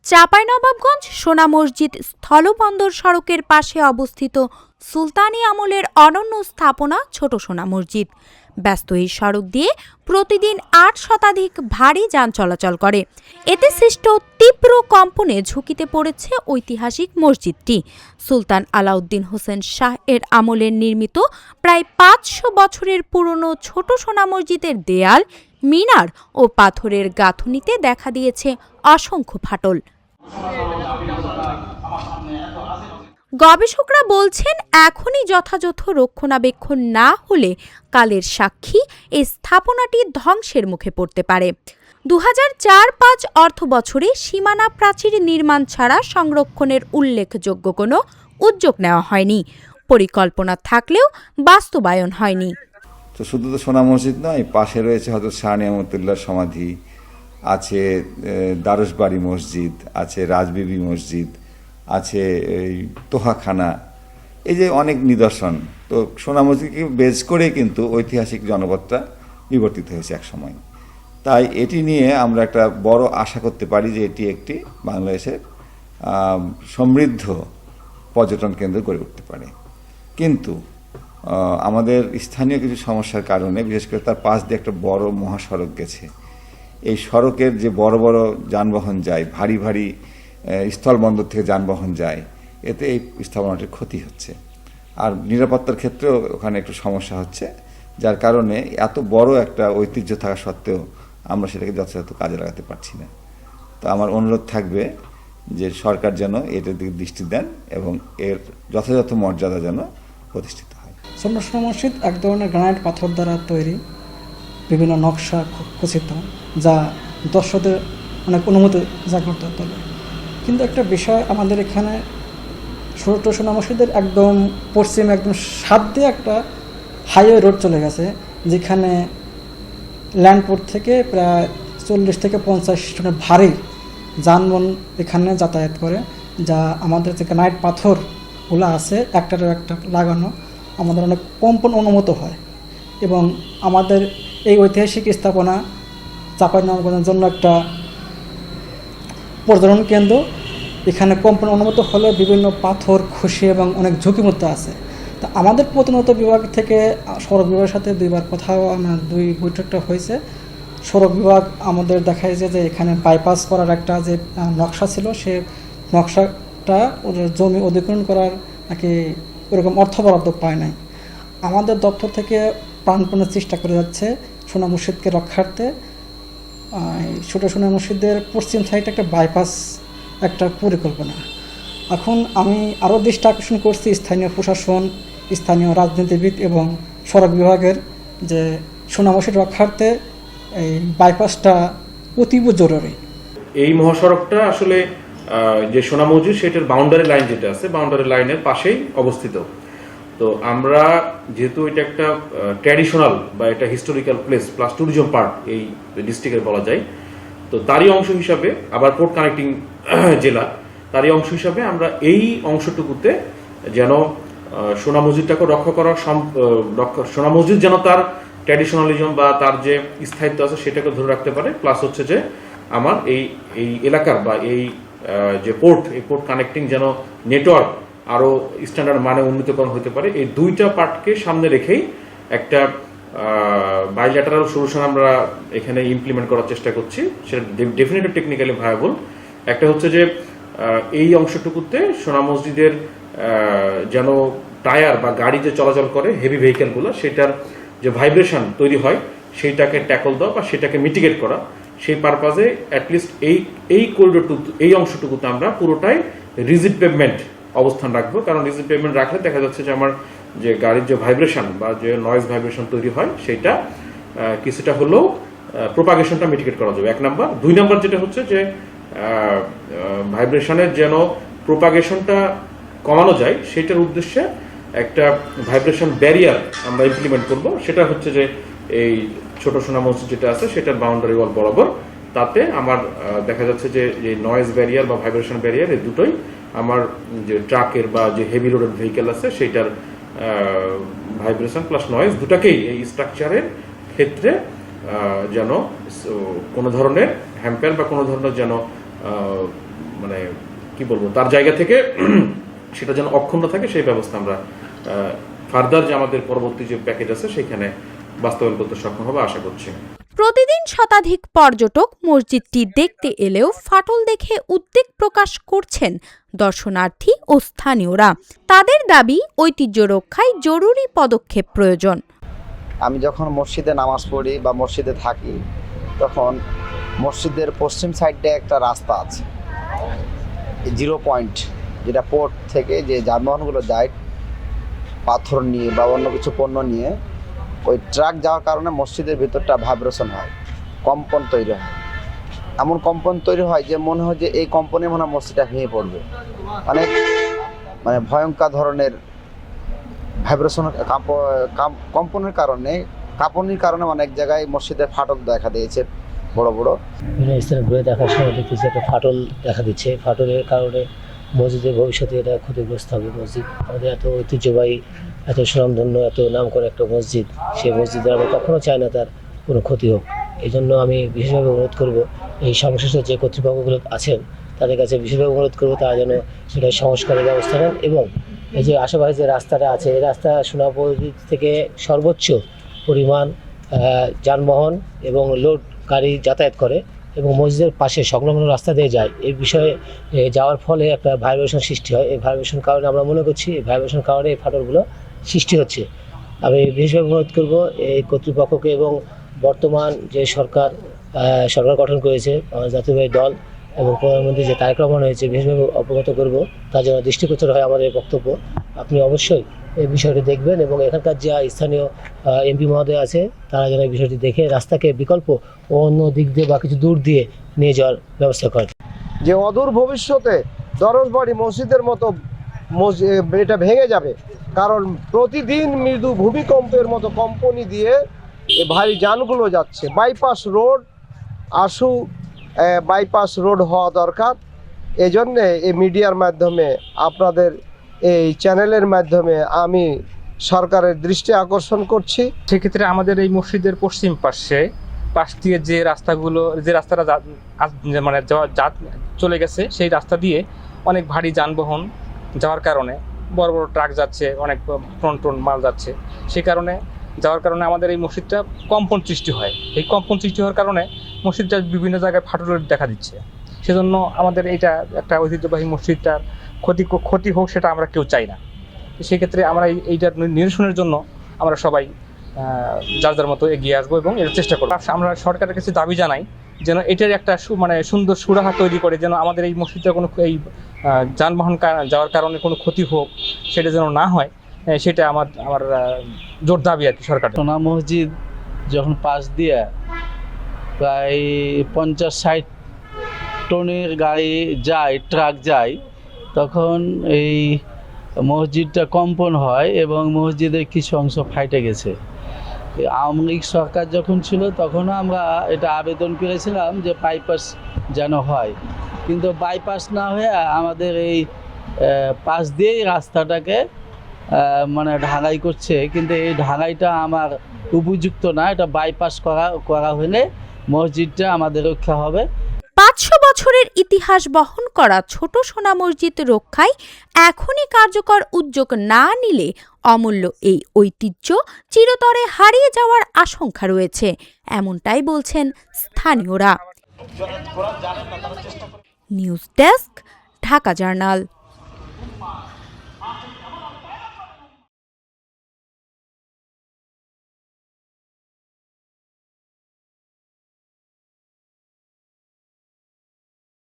চাঁপাইনবাবগঞ্জ সোনা মসজিদ স্থলবন্দর সড়কের পাশে অবস্থিত সুলতানি আমলের অনন্য স্থাপনা ছোট সোনা মসজিদ। ব্যস্ত এই সড়ক দিয়ে প্রতিদিন ৮ শতাধিক ভারী যান চলাচল করে। এতে সৃষ্ট তীব্র কম্পনে ঝুঁকিতে পড়েছে ঐতিহাসিক মসজিদটি। সুলতান আলাউদ্দিন হোসেন শাহ এর আমলের নির্মিত প্রায় ৫০০ বছরের পুরনো ছোট সোনা মসজিদের দেয়াল, মিনার ও পাথরের গাঁথুনিতে দেখা দিয়েছে অসংখ্য ফাটল। গবেষকরা বলছেন, এখনই যথাযথ রক্ষণাবেক্ষণ না হলে কালের সাক্ষী এই স্থাপনাটি ধ্বংসের মুখে পড়তে পারে। ২০০৪-৫ অর্থ বছরে সীমানা প্রাচীর নির্মাণ ছাড়া সংরক্ষণের উল্লেখযোগ্য কোনো উদ্যোগ নেওয়া হয়নি। পরিকল্পনা থাকলেও বাস্তবায়ন হয়নি। তো শুধু তো সোনা মসজিদ নয়, পাশে রয়েছে হযরত শাহ নিয়ামতুল্লাহর সমাধি, আছে দারুসবাড়ি মসজিদ, আছে রাজবিবি মসজিদ, আছে তোহাখানা, এই যে অনেক নিদর্শন। তো সোনা মসজিদকে বেজ করে কিন্তু ঐতিহাসিক জনপদটা বিবর্তিত হয়েছে এক সময়। তাই এটি নিয়ে আমরা একটা বড় আশা করতে পারি যে এটি একটি বাংলাদেশের সমৃদ্ধ পর্যটন কেন্দ্র গড়ে উঠতে পারে। কিন্তু আমাদের স্থানীয় কিছু সমস্যার কারণে, বিশেষ করে তার পাশ দিয়ে একটা বড় মহাসড়ক গেছে, এই সড়কের যে বড় বড় যানবাহন যায়, ভারী ভারী স্থলবন্দর থেকে যানবাহন যায়, এতে এই স্থাপনাটির ক্ষতি হচ্ছে। আর নিরাপত্তার ক্ষেত্রেও ওখানে একটু সমস্যা হচ্ছে, যার কারণে এত বড় একটা ঐতিহ্য থাকা সত্ত্বেও আমরা সেটাকে যথাযথ কাজে লাগাতে পারছি না। তো আমার অনুরোধ থাকবে যে সরকার যেন এটার দিকে দৃষ্টি দেন এবং এর যথাযথ মর্যাদা যেন প্রতিষ্ঠিত হয়। সোনা মসজিদ এক ধরনের গ্রানাইট পাথর দ্বারা তৈরি, বিভিন্ন নকশা খচিত, যা দর্শকদের অনেক অনুমতি জাগ্রত তোলে। কিন্তু একটা বিষয়, আমাদের এখানে ছোট সোনা মসজিদের একদম পশ্চিমে একদম সাত দিয়ে একটা হাইওয়ে রোড চলে গেছে, যেখানে ল্যান্ডপোর্ট থেকে প্রায় 40 থেকে 50 টনের ভারী যানবাহন এখানে যাতায়াত করে, যা আমাদের যে গ্রানাইট পাথরগুলো আছে একটার একটা লাগানো, আমাদের অনেক কম্পন অনুমত হয়। এবং আমাদের এই ঐতিহাসিক স্থাপনা চাঁপাইনবাবগঞ্জের জন্য একটা পর্যটন কেন্দ্র। এখানে কম্পন অনুমত হলে বিভিন্ন পাথর, খুশি এবং অনেক ঝুঁকিমুক্ত আছে। তা আমাদের প্রতিনিয়ত বিভাগ থেকে সড়ক বিভাগের সাথে দুইবার কথাও আমার বৈঠকটা হয়েছে। সড়ক বিভাগ আমাদের দেখায় যে এখানে বাইপাস করার একটা যে নকশা ছিল, সে নকশাটা ওদের জমি অধিগ্রহণ করার নাকি ওরকম অর্থ বরাদ্দ পায় নাই। আমাদের দপ্তর থেকে প্রাণপণে চেষ্টা করে যাচ্ছে সোনা মসজিদকে রক্ষার্থে। ছোট সোনা মসজিদের পশ্চিম সাইডে একটা বাইপাস একটা পরিকল্পনা। এখন আমি আরও দৃষ্টি আকর্ষণ করছি স্থানীয় প্রশাসন, স্থানীয় রাজনীতিবিদ এবং সড়ক বিভাগের, যে সোনা মসজিদ রক্ষার্থে এই বাইপাসটা অতীব জরুরি। এই মহাসড়কটা আসলে যে সোনা মসজিদ, সেটার বাউন্ডারি লাইন যেটা আছে, বাউন্ডারি লাইনের পাশেই অবস্থিত। তো আমরা যেহেতু এটা একটা ট্র্যাডিশনাল বা এটা historical place plus tourism park এই ডিস্ট্রিক্টের বলা যায়, তো তারই অংশ হিসাবে, আবার পোর্ট কানেক্টিং জেলা, তারই অংশ হিসাবে আমরা এই অংশটুকুতে যেন সোনা মসজিদটাকে রক্ষা করার, সোনা মসজিদ যেন তার ট্র্যাডিশনালিজম বা তার যে স্থায়িত্ব আছে সেটাকে ধরে রাখতে পারে, প্লাস হচ্ছে যে আমার এই এলাকার বা এই যে পোর্ট, এই পোর্ট কানেক্টিং যেন নেটওয়ার্ক আরও স্ট্যান্ডার্ড মানে উন্নীতকরণ হতে পারে। এই দুইটা পার্টকে সামনে রেখেই একটা বাইল্যাটারাল সলিউশন আমরা এখানে ইমপ্লিমেন্ট করার চেষ্টা করছি। সেটা ডেফিনেটলি টেকনিক্যালি ভায়াবল। একটা হচ্ছে যে এই অংশটুকুতে সোনা মসজিদের যেন টায়ার বা গাড়ি যে চলাচল করে, হেভি ভেহিকেলগুলো, সেটার যে ভাইব্রেশন তৈরি হয় সেইটাকে ট্যাকল দেওয়া বা সেটাকে মিটিগেট করা, সেই পারপাজে অ্যাটলিস্ট এই করিডোরটুকু, এই অংশটুকুতে আমরা পুরোটাই রিজিড পেভমেন্ট অবস্থান রাখবো। কারণ রিজিড পেভমেন্ট রাখলে দেখা যাচ্ছে যে আমার যে গাড়ির যে ভাইব্রেশন বা যে নয়েজ ভাইব্রেশন তৈরি হয়, সেইটা কিছুটা হলেও প্রোপাগেশনটা মিটিগেট করা যাবে, 1 নাম্বার। 2 নাম্বার যেটা হচ্ছে যে ভাইব্রেশনের যেন প্রোপাগেশনটা কমানো যায়, সেটার উদ্দেশ্যে একটা ভাইব্রেশন ব্যারিয়ার আমরা ইমপ্লিমেন্ট করব। সেটা হচ্ছে যে এই ছোট সোনা মসজিদ যেটা আছে সেটার বাউন্ডারি ওয়াল বরাবর, তাতে আমার দেখা যাচ্ছে যে নয়েজ ব্যারিয়ার বা ভাইব্রেশন ব্যারিয়ার, এই দুটোই আমার যে ট্রাকের বা যে হেভি লোডেড ভেহিকেল আছে সেইটার ভাইব্রেশন প্লাস নয়েজ দুটাকেই এই স্ট্রাকচারের ক্ষেত্রে যেন কোনো ধরনের হ্যাম্পার বা কোনো ধরনের যেন মানে কি বলবো তার জায়গা থেকে সেটা যেন অক্ষুণ্ণ থাকে সেই ব্যবস্থা আমরা ফার্দার যে আমাদের পরবর্তী যে প্যাকেজ আছে সেখানে বাস্তবায়ন করতে সক্ষম হবে আশা করছি। প্রতিদিন শতাধিক পর্যটক মসজিদটি দেখতে এলেও ফাটল দেখে উদ্বেগ প্রকাশ করছেন দর্শনার্থী ও স্থানীয়রা। তাদের দাবি ঐতিহ্য রক্ষায় জরুরি পদক্ষেপ প্রয়োজন। আমি যখন মসজিদে নামাজ পড়ি বা মসজিদে থাকি তখন মসজিদের পশ্চিম সাইডে একটা রাস্তা আছে, 0 পয়েন্ট, যেটা পোর্ট থেকে যে যানবাহনগুলো যায় পাথর নিয়ে বা অন্য কিছু পণ্য নিয়ে, ওই ট্রাক যাওয়ার কারণে মসজিদের ভিতরটা ভাইব্রেশন হয়, কম্পন তৈরি হয়। এমন কম্পন তৈরি হয় যে মনে হয় যে এই কম্পনে মনে হয় মসজিদটা ভেঙে পড়বে। অনেক মানে ভয়ঙ্কর ধরনের ভাইব্রেশন কম্পনের কারণে কাঁপনির কারণে অনেক জায়গায় মসজিদের ফাটল দেখা দিয়েছে বড় বড়। বিভিন্ন স্থানে ঘুরে দেখার সময় দেখতেছি একটা ফাটল দেখা দিচ্ছে। ফাটলের কারণে মসজিদের ভবিষ্যতে এটা ক্ষতিগ্রস্ত হবে। মসজিদ আমাদের এত ঐতিহ্যবাহী, এত সুনামধন্য, এত নাম করে একটা মসজিদ, সেই মসজিদে আমরা কখনো চাই না তার কোনো ক্ষতি হোক। এই জন্য আমি বিশেষভাবে অনুরোধ করব, এই সংশ্লিষ্ট যে কর্তৃপক্ষগুলো আছেন তাদের কাছে বিশেষভাবে অনুরোধ করব তারা যেন এটা সংস্কারের ব্যবস্থা নেন এবং এই যে আশেপাশে যে রাস্তাটা আছে এই রাস্তা সোনামসজিদ থেকে সর্বোচ্চ পরিমাণ যানবাহন এবং লোড গাড়ি যাতায়াত করে এবং মসজিদের পাশে সংলগ্ন রাস্তা দিয়ে যায়। এই বিষয়ে যাওয়ার ফলে একটা ভাইব্রেশন সৃষ্টি হয়। এই ভাইব্রেশন কারণে আমরা মনে করছি এই ভাইব্রেশন কারণে এই ফাটলগুলো সৃষ্টি হচ্ছে। আমি বিশেষভাবে অনুরোধ করব এই কর্তৃপক্ষকে এবং বর্তমান যে সরকার গঠন করেছে জাতীয়বাদী দল এবং প্রধানমন্ত্রী যে তারেক রহমান হয়েছে, বিশেষভাবে অবগত করব তার জন্য দৃষ্টিগোচর হয় আমাদের বক্তব্য। আপনি অবশ্যই এই বিষয়টি দেখবেন এবং এখানকার যে স্থানীয় এমপি মহোদয় আছে তারা যেন এই বিষয়টি দেখে রাস্তাকে বিকল্প ও অন্য দিক দিয়ে বা কিছু দূর দিয়ে নিয়ে যাওয়ার ব্যবস্থা করেন। যে অদূর ভবিষ্যতে দরজবাড়ি মসজিদের মতো এটা ভেঙে যাবে, কারণ প্রতিদিন মৃদু ভূমিকম্পের মতো কম্পনি দিয়ে ভারী যানগুলো যাচ্ছে। বাইপাস রোড বাইপাস রোড হওয়া দরকার। এজন্যে এই মিডিয়ার মাধ্যমে আপনাদের এই চ্যানেলের মাধ্যমে আমি সরকারের দৃষ্টি আকর্ষণ করছি। সেক্ষেত্রে আমাদের এই মসজিদের পশ্চিম পাশ দিয়ে যে রাস্তাটা মানে চলে গেছে, সেই রাস্তা দিয়ে অনেক ভারী যানবাহন যাওয়ার কারণে বড় বড় ট্রাক যাচ্ছে, অনেক টন মাল যাচ্ছে। সেই কারণে যাওয়ার কারণে আমাদের এই মসজিদটা কম্পন সৃষ্টি হয়। এই কম্পন সৃষ্টি হওয়ার কারণে মসজিদটা বিভিন্ন জায়গায় ফাটলের দেখা দিচ্ছে। সেজন্য আমাদের এইটা একটা ঐতিহ্যবাহী মসজিদটার ক্ষতি হোক সেটা আমরা কেউ চাই না। সেক্ষেত্রে আমরা এইটার নিরসনের জন্য আমরা সবাই যার যার মতো এগিয়ে আসবো এবং এর চেষ্টা করবো। আমরা সরকারের কাছে দাবি জানাই যেন এটার একটা মানে সুন্দর সুরাহা তৈরি করে যেন আমাদের এই মসজিদটা কোনো এই যানবাহন যাওয়ার কারণে কোনো ক্ষতি হোক সেটা যেন না হয়, সেটা আমার জোর দাবি আর কি সরকার। সোনা মসজিদ যখন পাশ দিয়ে প্রায় 50-60 টনের গাড়ি যায়, ট্রাক যায়, তখন এই মসজিদটা কম্পন হয় এবং মসজিদের কিছু অংশ ফাইটে গেছে। আওয়ামী লীগ সরকার যখন ছিল তখনও আমরা এটা আবেদন করেছিলাম যে বাইপাস যেন হয়, কিন্তু বাইপাস না হয়ে আমাদের এই পাশ দিয়েই রাস্তাটাকে মানে ঢালাই করছে, কিন্তু এই ঢালাইটা আমার উপযুক্ত না। এটা বাইপাস করা হলে মসজিদটা আমাদের রক্ষা হবে। 500 বছরের ইতিহাস বহন করা ছোট সোনা মসজিদ রক্ষায় এখনই কার্যকর উদ্যোগ না নিলে অমূল্য এই ঐতিহ্য চিরতরে হারিয়ে যাওয়ার আশঙ্কা রয়েছে, এমনটাই বলছেন স্থানীয়রা। News desk, Dhaka journal.